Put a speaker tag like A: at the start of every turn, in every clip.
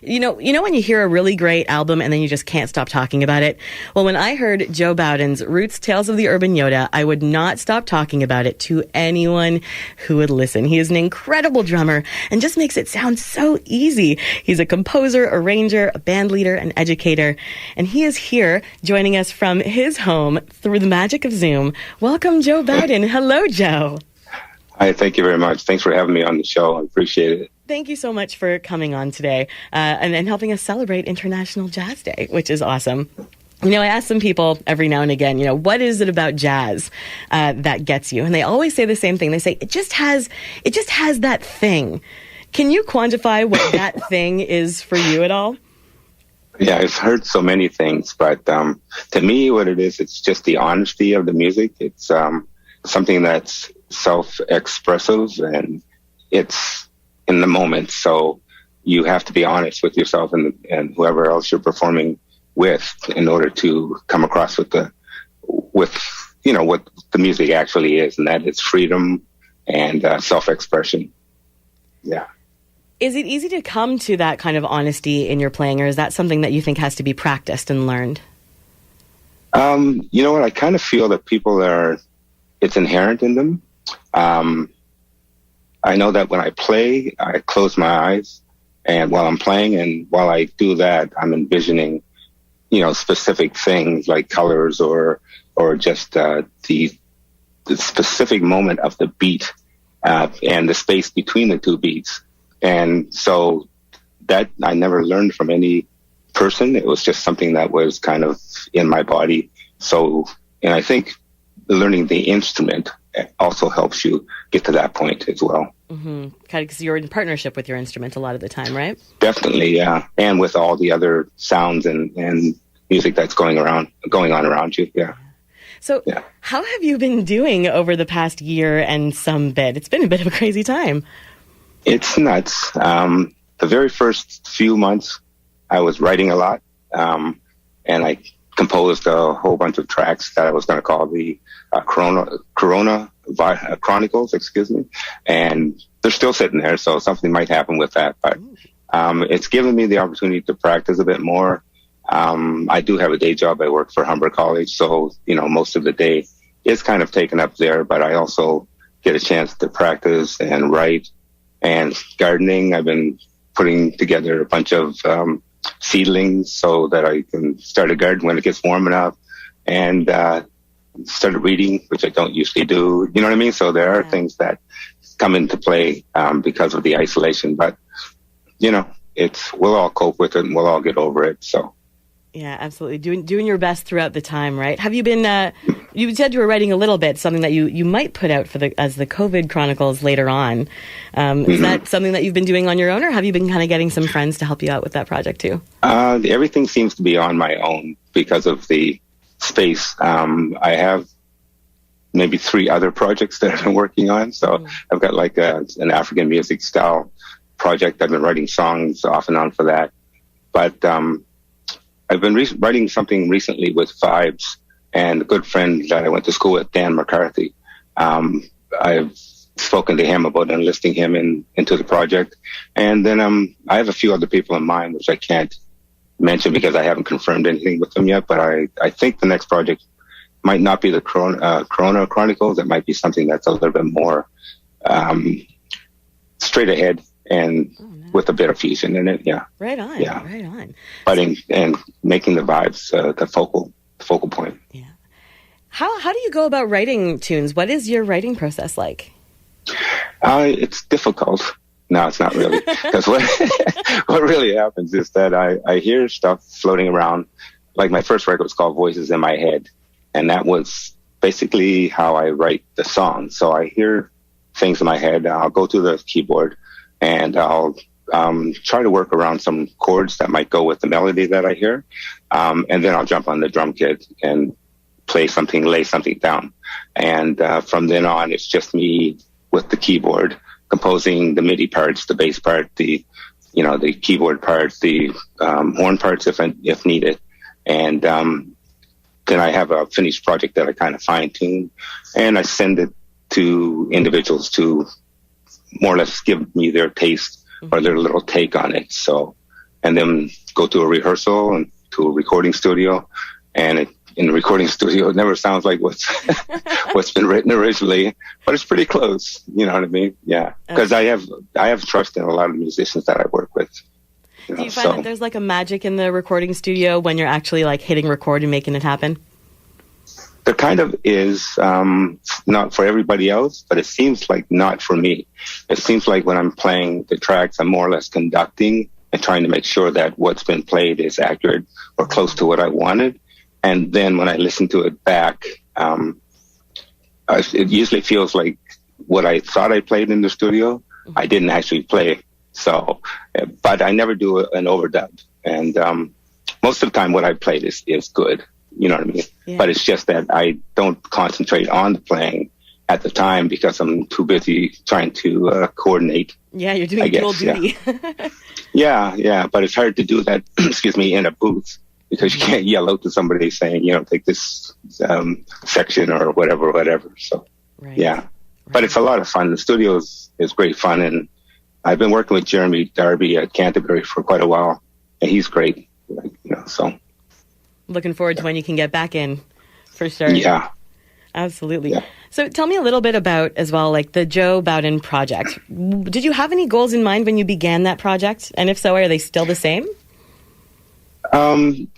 A: You know when you hear a really great album and then you just can't stop talking about it? Well, when I heard Joe Bowden's Roots Tales of the Urban Yoda, I would not stop talking about it to anyone who would listen. He is an incredible drummer and just makes it sound so easy. He's a composer, arranger, a band leader, an educator, and he is here joining us from his home through the magic of Zoom. Welcome, Joe Bowden. Hello, Joe.
B: Hi, thank you very much. Thanks for having me on the show. I appreciate it.
A: Thank you so much for coming on today and helping us celebrate International Jazz Day, which is awesome. I ask some people every now and again, what is it about jazz that gets you? And they always say the same thing. They say, it just has that thing. Can you quantify what that thing is for you at all?
B: Yeah, I've heard so many things, but to me, what it is, it's just the honesty of the music. It's something that's self-expressive and it's in the moment. So you have to be honest with yourself and whoever else you're performing with in order to come across with what the music actually is, and that is freedom and self-expression. Yeah.
A: Is it easy to come to that kind of honesty in your playing, or is that something that you think has to be practiced and learned?
B: You know what? I kind of feel that it's inherent in them. I know that when I play, I close my eyes, and while I'm playing, and while I do that, I'm envisioning, specific things like colors or just the specific moment of the beat and the space between the two beats. And so that I never learned from any person. It was just something that was kind of in my body. So, and I think learning the instrument also helps you get to that point as well.
A: Mm-hmm. Kind of because you're in partnership with your instrument a lot of the time, right?
B: Definitely, yeah. And with all the other sounds and music that's going on around you, yeah.
A: So How have you been doing over the past year and some bit? It's been a bit of a crazy time.
B: It's nuts. The very first few months, I was writing a lot, and I composed a whole bunch of tracks that I was going to call the Corona Chronicles, and they're still sitting there, so something might happen with that. But it's given me the opportunity to practice a bit more. I do have a day job. I work for Humber College, so most of the day is kind of taken up there. But I also get a chance to practice and write. And gardening, I've been putting together a bunch of seedlings so that I can start a garden when it gets warm enough, and started reading, which I don't usually do. You know what I mean? So there are things that come into play because of the isolation, but we'll all cope with it and we'll all get over it. So.
A: Yeah, absolutely. Doing your best throughout the time, right? Have you been, you said you were writing a little bit, something that you might put out as the COVID Chronicles later on. Is that something that you've been doing on your own, or have you been kind of getting some friends to help you out with that project too?
B: Everything seems to be on my own because of the space. I have maybe 3 other projects that I've been working on. So I've got like an African music style project. I've been writing songs off and on for that. But I've been writing something recently with Vibes and a good friend that I went to school with, Dan McCarthy. I've spoken to him about enlisting him into the project. And then I have a few other people in mind, which I can't mention because I haven't confirmed anything with them yet. But I think the next project might not be the Corona Chronicles. It might be something that's a little bit more straight ahead and with a bit of fusion in it, yeah.
A: Right on, yeah. Right on.
B: But and making the vibes the focal point.
A: Yeah. How do you go about writing tunes? What is your writing process like?
B: It's difficult. No, it's not really. Because what really happens is that I hear stuff floating around. Like my first record was called Voices in My Head, and that was basically how I write the song. So I hear things in my head. I'll go to the keyboard and I'll try to work around some chords that might go with the melody that I hear. And then I'll jump on the drum kit and lay something down. And from then on, it's just me with the keyboard composing the MIDI parts, the bass part, the keyboard parts, the horn parts if needed. And then I have a finished project that I kind of fine tune, and I send it to individuals to more or less give me their taste or their little take on it. So and then go to a rehearsal and to a recording studio. And in the recording studio, it never sounds like what's what's been written originally, but it's pretty close. You know what I mean? Yeah, because I have trust in a lot of musicians that I work with.
A: Do you find that there's like a magic in the recording studio when you're actually like hitting record and making it happen?
B: There kind of is, not for everybody else, but it seems like not for me. It seems like when I'm playing the tracks, I'm more or less conducting and trying to make sure that what's been played is accurate or close to what I wanted. And then when I listen to it back, it usually feels like what I thought I played in the studio, I didn't actually play. So, but I never do an overdub. And most of the time what I played is good. You know what I mean? Yeah. But it's just that I don't concentrate on the playing at the time because I'm too busy trying to coordinate.
A: Yeah, you're doing dual duty.
B: Yeah. But it's hard to do that, excuse me, in a booth because you can't yell out to somebody saying, take this section or whatever. So, yeah. But it's a lot of fun. The studio is great fun. And I've been working with Jeremy Darby at Canterbury for quite a while. And he's great, so.
A: Looking forward to when you can get back in, for sure.
B: Yeah.
A: Absolutely. Yeah. So tell me a little bit about, as well, like the Joe Bowden project. Did you have any goals in mind when you began that project? And if so, are they still the same?
B: The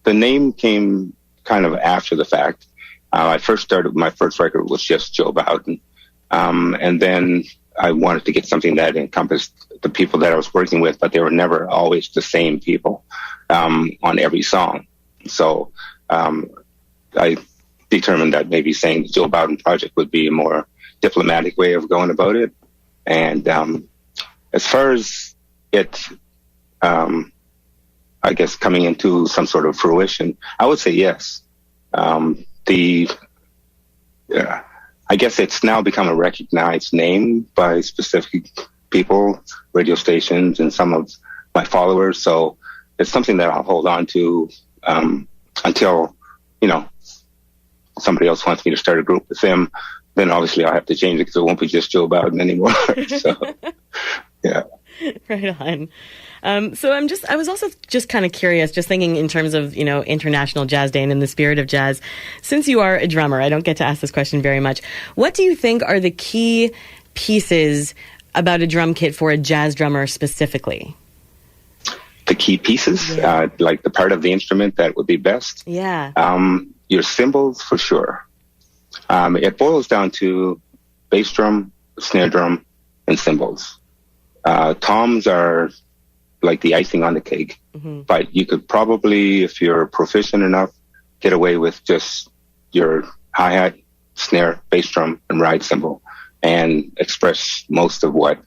B: name came kind of after the fact. My first record was just Joe Bowden. And then I wanted to get something that encompassed the people that I was working with, but they were never always the same people on every song. So I determined that maybe saying the Joe Bowden Project would be a more diplomatic way of going about it. And as far as it, I guess, coming into some sort of fruition, I would say yes. I guess it's now become a recognized name by specific people, radio stations, and some of my followers. So it's something that I'll hold on to until, somebody else wants me to start a group with them. Then obviously I'll have to change it because it won't be just Joe Bowden anymore. So, yeah.
A: Right on. So I was also just kind of curious, just thinking in terms of, International Jazz Day and in the spirit of jazz, since you are a drummer, I don't get to ask this question very much. What do you think are the key pieces about a drum kit for a jazz drummer specifically?
B: The key pieces, like the part of the instrument that would be best?
A: Yeah.
B: Your cymbals, for sure. It boils down to bass drum, snare drum, and cymbals. Toms are like the icing on the cake, but you could probably, if you're proficient enough, get away with just your hi-hat, snare, bass drum, and ride cymbal and express most of what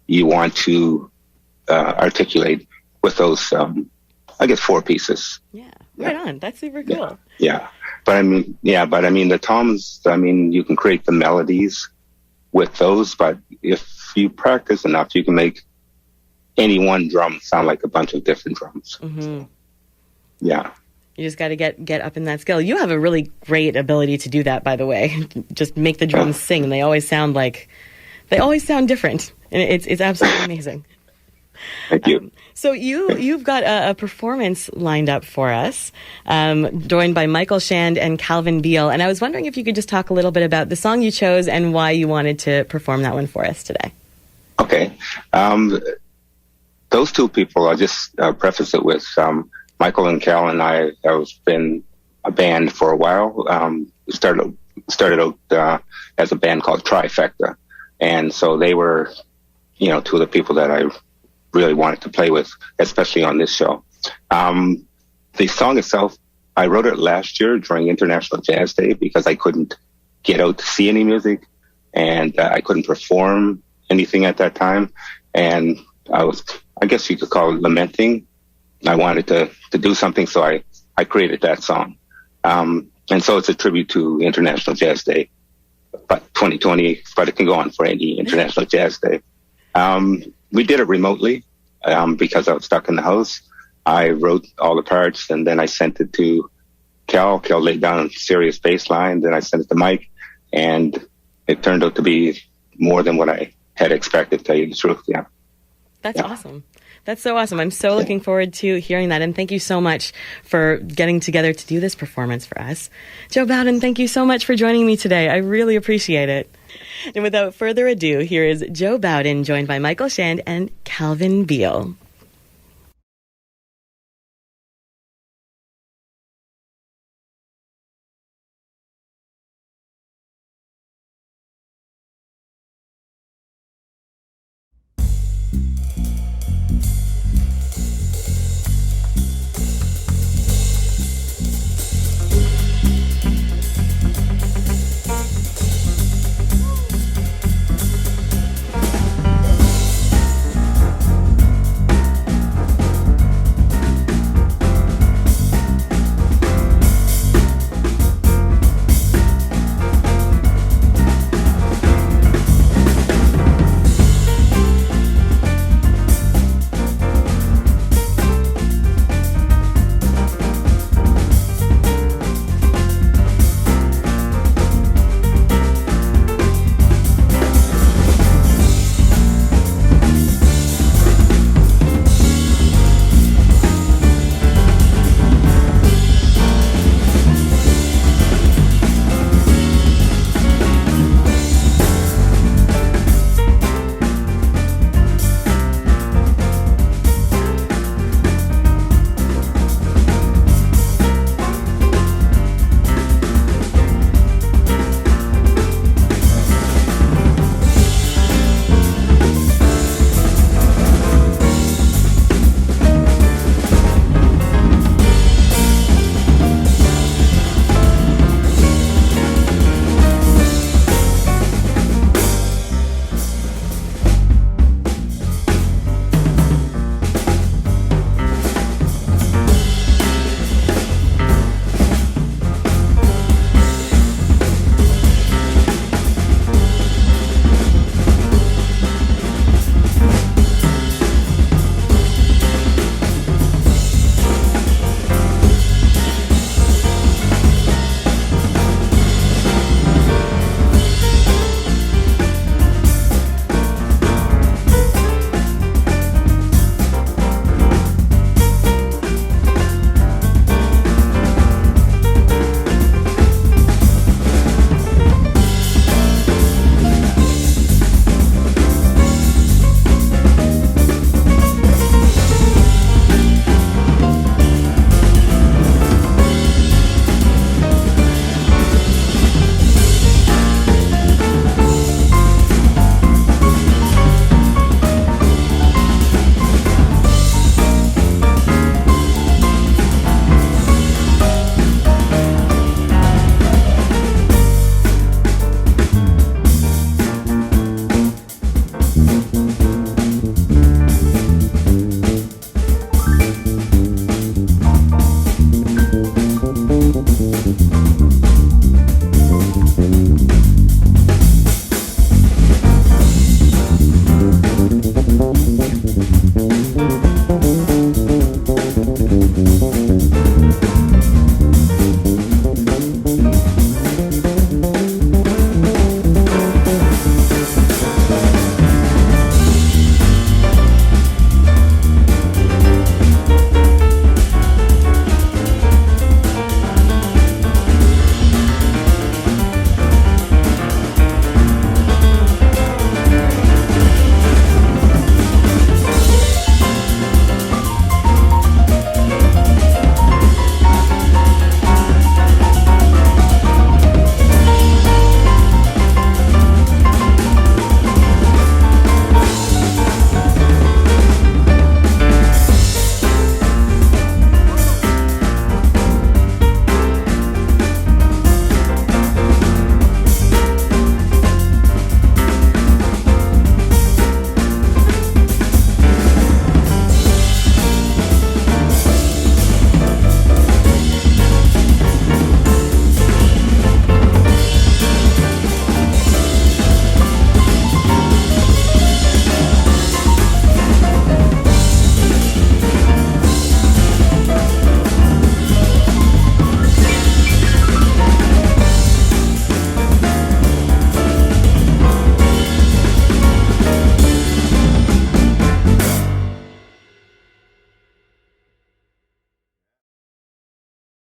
B: you want to articulate with those, 4 pieces.
A: Yeah, right on. That's super cool.
B: Yeah. But I mean, the toms, you can create the melodies with those, but if you practice enough, you can make any one drum sound like a bunch of different drums. Mm-hmm. Yeah.
A: You just got to get up in that skill. You have a really great ability to do that, by the way. Just make the drums sing. They always sound different. And it's absolutely amazing.
B: Thank you.
A: So you've got a performance lined up for us, joined by Michael Shand and Calvin Beale. And I was wondering if you could just talk a little bit about the song you chose and why you wanted to perform that one for us today. Okay.
B: Those two people, I'll just preface it with Michael and Cal and I have been a band for a while. We started out as a band called Trifecta. And so they were, two of the people that I really wanted to play with, especially on this show. The song itself, I wrote it last year during International Jazz Day because I couldn't get out to see any music and I couldn't perform anything at that time. And I guess you could call it lamenting. I wanted to do something, so I created that song. And so it's a tribute to International Jazz Day, but 2020, but it can go on for any International Jazz Day. We did it remotely because I was stuck in the house. I wrote all the parts, and then I sent it to Cal. Cal laid down a serious bass line. Then I sent it to Mike, and it turned out to be more than what I had expected, to tell you the truth. Yeah.
A: That's awesome. That's so awesome. I'm so looking forward to hearing that. And thank you so much for getting together to do this performance for us. Joe Bowden, thank you so much for joining me today. I really appreciate it. And without further ado, here is Joe Bowden, joined by Michael Shand and Calvin Beale.